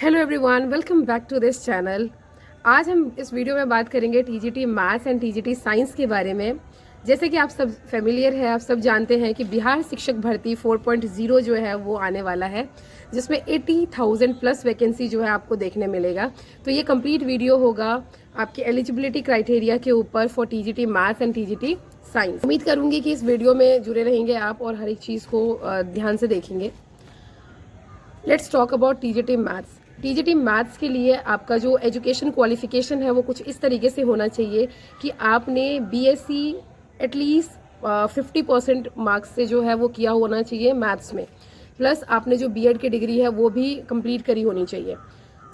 Hello everyone, welcome back to this channel. आज हम इस वीडियो में बात करेंगे TGT maths and TGT science के बारे में। जैसे कि आप सब फेमिलियर है, आप सब जानते हैं कि बिहार शिक्षक भर्ती 4.0 जो है वो आने वाला है, जिसमें 80,000 प्लस वैकेंसी जो है आपको देखने मिलेगा। तो ये कंप्लीट वीडियो होगा आपके एलिजिबिलिटी क्राइटेरिया के ऊपर for TGT maths and TGT science. उम्मीद करूंगी कि इस वीडियो में जुड़े रहेंगे आप और हर एक चीज़ को ध्यान से देखेंगे। Let's talk about TGT maths. TGT maths के लिए आपका जो एजुकेशन क्वालिफिकेशन है वो कुछ इस तरीके से होना चाहिए कि आपने बीएससी एटलीस्ट 50% मार्क्स से जो है वो किया होना चाहिए मैथ्स में, प्लस आपने जो बीएड की डिग्री है वो भी कंप्लीट करी होनी चाहिए।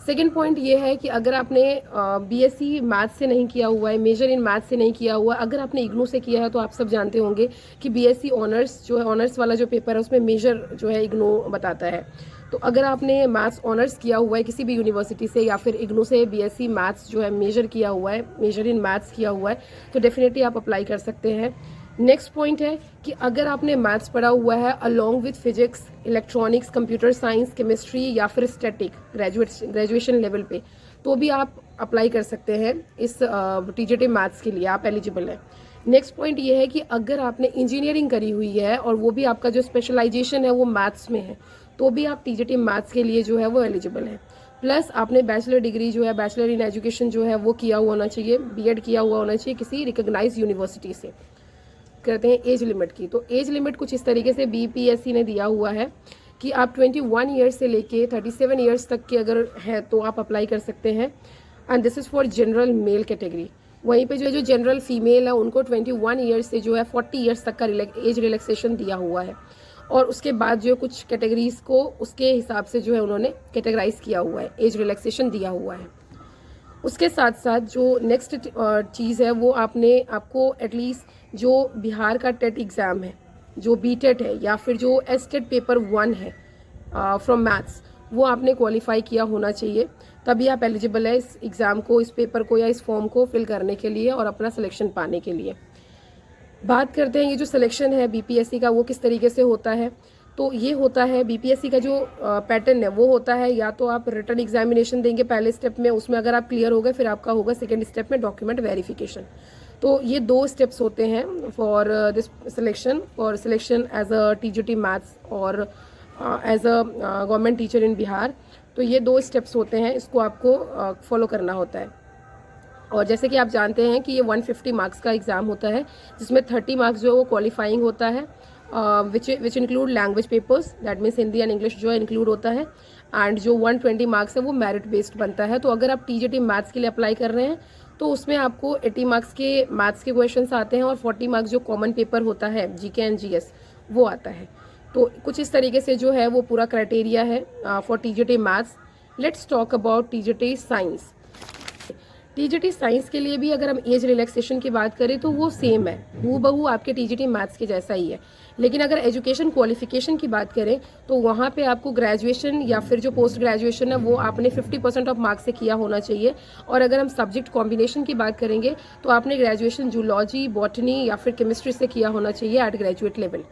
सेकेंड पॉइंट ये है कि अगर आपने बीएससी मैथ्स से नहीं किया हुआ है, मेजर इन मैथ्स से नहीं किया हुआ, अगर आपने इग्नू से किया है तो आप सब जानते होंगे कि बीएससी ऑनर्स जो है, ऑनर्स वाला जो पेपर है उसमें मेजर जो है इग्नू बताता है। तो अगर आपने मैथ्स ऑनर्स किया हुआ है किसी भी यूनिवर्सिटी से या फिर इग्नू से बीएससी मैथ्स जो है मेजर किया हुआ है, मेजर इन मैथ्स किया हुआ है, तो डेफिनेटली आप अप्लाई कर सकते हैं। नेक्स्ट पॉइंट है कि अगर आपने मैथ्स पढ़ा हुआ है along with physics, electronics, computer science, chemistry या फिर स्टैटिक ग्रेजुएशन लेवल पे, तो भी आप अप्लाई कर सकते हैं इस टीजीटी मैथ्स के लिए, आप एलिजिबल हैं। नेक्स्ट पॉइंट ये है कि अगर आपने इंजीनियरिंग करी हुई है और वो भी आपका जो स्पेशलाइजेशन है वो मैथ्स में है, तो भी आप टीजीटी मैथ्स के लिए जो है वो एलिजिबल है। प्लस आपने बैचलर डिग्री जो है, बैचलर इन एजुकेशन जो है वो किया हुआ होना चाहिए, बीएड किया हुआ होना चाहिए किसी रिकॉग्नाइज्ड यूनिवर्सिटी से। करते हैं एज लिमिट की, तो एज लिमिट कुछ इस तरीके से बीपीएससी ने दिया हुआ है कि आप 21 ईयर्स से लेके 37 ईयर्स तक के अगर है तो आप अप्लाई कर सकते हैं, and this is for general male category. वहीं पे जो जनरल फीमेल है उनको 21 ईयर्स से जो है 40 ईयर्स तक का एज रिलैक्सेशन दिया हुआ है, और उसके बाद जो कुछ कैटेगरीज को उसके हिसाब से जो है उन्होंने कैटेगराइज किया हुआ है, एज रिलैक्सेशन दिया हुआ है। उसके साथ साथ जो नेक्स्ट चीज़ है वो आपको एटलीस्ट जो बिहार का टेट एग्ज़ाम है, जो बीटेट है या फिर जो एसटेट पेपर 1 है फ्रॉम मैथ्स, वो आपने क्वालिफाई किया होना चाहिए, तभी आप एलिजिबल है इस एग्ज़ाम को, इस पेपर को या इस फॉर्म को फिल करने के लिए और अपना सिलेक्शन पाने के लिए। बात करते हैं ये जो सिलेक्शन है बीपीएससी का वो किस तरीके से होता है। तो ये होता है बीपीएससी का जो पैटर्न है वो होता है, या तो आप रिटन एग्जामिनेशन देंगे पहले स्टेप में, उसमें अगर आप क्लियर हो गए फिर आपका होगा सेकेंड स्टेप में डॉक्यूमेंट वेरिफिकेशन। तो ये 2 स्टेप्स होते हैं for this selection, for selection as a TGT maths और as a government teacher in Bihar. तो ये 2 स्टेप्स होते हैं, इसको आपको फॉलो करना होता है। और जैसे कि आप जानते हैं कि ये 150 मार्क्स का एग्ज़ाम होता है, जिसमें 30 मार्क्स जो है वो क्वालिफाइंग होता है, which include language papers, that means Hindi and English जो है इंक्लूड होता है, एंड जो 120 मार्क्स है वो मेरिट बेस्ड बनता है। तो अगर आप टीजीटी मैथ्स के लिए अप्लाई कर रहे हैं तो उसमें आपको 80 मार्क्स के मैथ्स के क्वेश्चंस आते हैं और 40 मार्क्स जो कॉमन पेपर होता है जीके एंड जीएस वो आता है। तो कुछ इस तरीके से जो है वो पूरा क्राइटेरिया है for TGT maths. Let's talk about TGT science. TGT science के लिए भी अगर हम एज रिलैक्सेशन की बात करें तो वो सेम है, हूबहू आपके टीजीटी मैथ्स के जैसा ही है। लेकिन अगर एजुकेशन क्वालिफिकेशन की बात करें तो वहाँ पे आपको ग्रेजुएशन या फिर जो पोस्ट ग्रेजुएशन है वो आपने 50% ऑफ मार्क्स से किया होना चाहिए। और अगर हम सब्जेक्ट कॉम्बिनेशन की बात करेंगे तो आपने ग्रेजुएशन जूलॉजी, बॉटनी या फिर केमिस्ट्री से किया होना चाहिए एट ग्रेजुएट लेवल।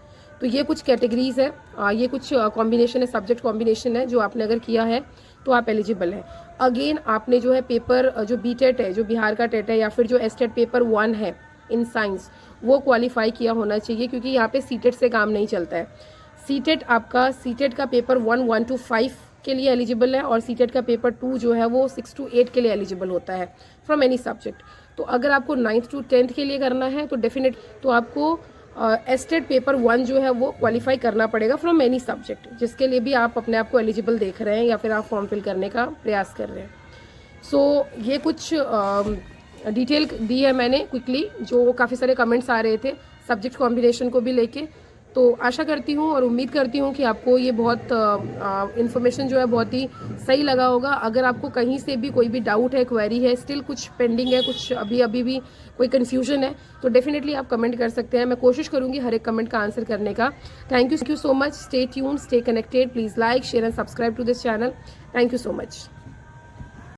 तो ये कुछ कैटेगरीज है, ये कुछ कॉम्बिनेशन है, सब्जेक्ट कॉम्बिनेशन है, जो आपने अगर किया है तो आप एलिजिबल हैं। अगेन आपने जो है पेपर जो बीटेट है, जो बिहार का टेट है, या फिर जो एसटेट पेपर 1 है इन साइंस, वो क्वालिफाई किया होना चाहिए, क्योंकि यहाँ पे सीटेट से काम नहीं चलता है। सीटेट का पेपर 1, 1 to 5 के लिए एलिजिबल है, और सीटेट का पेपर 2 जो है वो 6 to 8 के लिए एलिजिबल होता है फ्रॉम एनी सब्जेक्ट। तो अगर आपको 9th to 10th के लिए करना है तो डेफिनेट तो आपको एस्टेट पेपर 1 जो है वो क्वालिफाई करना पड़ेगा फ्रॉम एनी सब्जेक्ट, जिसके लिए भी आप अपने आप को एलिजिबल देख रहे हैं या फिर आप फॉर्म फिल करने का प्रयास कर रहे हैं। सो ये कुछ डिटेल दी है मैंने क्विकली, जो काफ़ी सारे कमेंट्स आ रहे थे सब्जेक्ट कॉम्बिनेशन को भी लेके। तो आशा करती हूँ और उम्मीद करती हूँ कि आपको ये बहुत इन्फॉर्मेशन जो है बहुत ही सही लगा होगा। अगर आपको कहीं से भी कोई भी डाउट है, क्वेरी है, स्टिल कुछ पेंडिंग है, कुछ अभी भी कोई कन्फ्यूजन है, तो डेफिनेटली आप कमेंट कर सकते हैं। मैं कोशिश करूँगी हर एक कमेंट का आंसर करने का। Thank you so much. Stay tune, stay connected. Please like, share and subscribe to this channel. Thank you so much.